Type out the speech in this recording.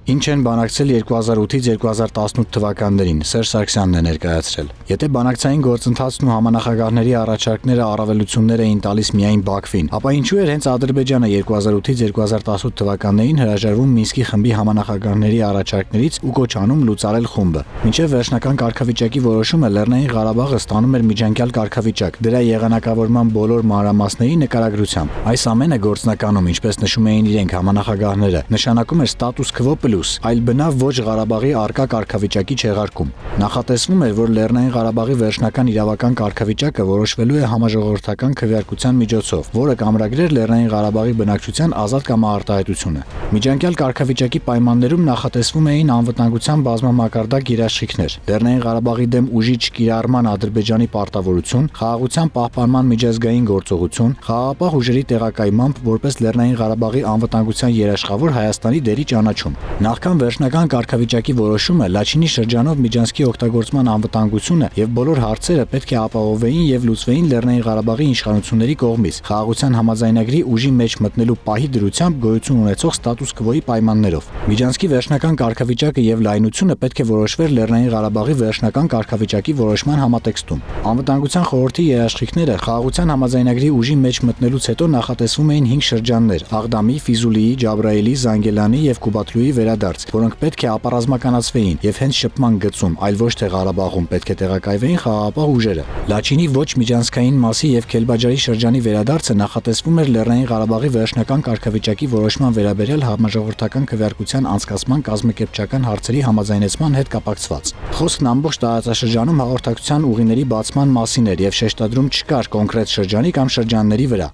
Ինչ են բանակցել 2008-ից 2018 թվականներին, Սերժ Սարգսյանն է ներկայացրել։ Եթե բանակցային գործընթացն ու համանախագահների առաջարկները առավելություններ էին տալիս միայն Բաքվին, ապա ինչու էր հենց Ադրբեջանը 2008-ից 2018 թվականներին հրաժարվում Մինսկի խմբի համանախագահների առաջարկներից ու կոչ անում լուծարել խումբը։ Մինչև վերջնական կարգավիճակի որոշումը Լեռնային Ղարաբաղը ստանում էր միջանկյալ կարգավիճակ, դրա եղանակավորման բոլոր մանրամասների նկարագրությամբ։ Այս ամենը գործնականում, ինչպես նշում էին իրենք համանախագահները, նշանակում էր ստատուս քվո պլյուս, այլ բնավ ոչ Ղարաբաղի առկա կարգավիճակի չեղարկում։ Նախատեսվում էր, որ Լեռնային Ղարաբաղի վերջնական իրավական կարգավիճակը որոշվելու է համաժողովրդական քվեարկության միջոցով, որը կամրագրեր Լեռնային Ղարաբաղի բնակչության ազատ կամարտահայտությունը։ Միջանկյալ կարգավիճակի պայմաններում նախատեսվում էին անվտանգության բազմամակարդակ երաշխիքներ, Լեռնային Ղարաբաղի դեմ ուժի չկիրառման Ադրբեջանի պարտավորություն, խաղաղության պահպանման միջազգային գործողություն, խաղաղապահ ուժերի տեղակայմամբ որպես Լեռնային Ղարաբաղի անվտանգության երաշխավոր Հայաստանի դերի ճանաչում։ Նախքան վերջնական կարգավիճակի որոշումը Լաչինի շրջանով Միջանցքի օգտագործման անվտանգությունը եւ բոլոր հարցերը պետք է ապահովվեին եւ լուծվեին Լեռնային Ղարաբաղի իշխանությունների կողմից խաղաղության համաձայնագրի ուժի մեջ մտնելու պահի դրությամբ գոյություն ունեցող ստատուս քվոյի պայմաններով։ Միջանցքի վերջնական կարգավիճակը եւ լայնությունը պետք է որոշվեր Լեռնային Ղարաբաղի վերջնական կարգավիճակի որոշման համատեքստում։ Անվտանգության խորհրդի երաշխիքները խաղաղության համաձայնագրի ուժի մեջ մտնելուց հետո նախատեսվում էին 5 շրջաններ՝ Աղդամի, Ֆիզուլիի, Ջաբրայելի, Զանգելանի եւ Կուբաթլուի վերադարձ, որոնք պետք է ապառազմականացվեին եւ հենց շփման գծում, այլ ոչ թե Ղարաբաղում պետք է տեղակայվեին խաղաղապահ ուժերը։ Լաչինի ոչ միջանցքային մասի եւ Քելբաջարի շրջանի վերադարձը նախատեսվում էր Լեռնային Ղարաբաղի վերջնական կարգավիճակի որոշման վերաբերյալ համաժողովրդական քվեարկության անցկացման կազմակերպչական հարցերի համաձայնեցման հետ կապակցված։ Խոսքն ամբողջ տարածաշրջանում հաղորդակցության ուղիների բացման մասին էր եւ շեշտադրում չկար կոնկրետ շրջանի կամ շրջանների վրա։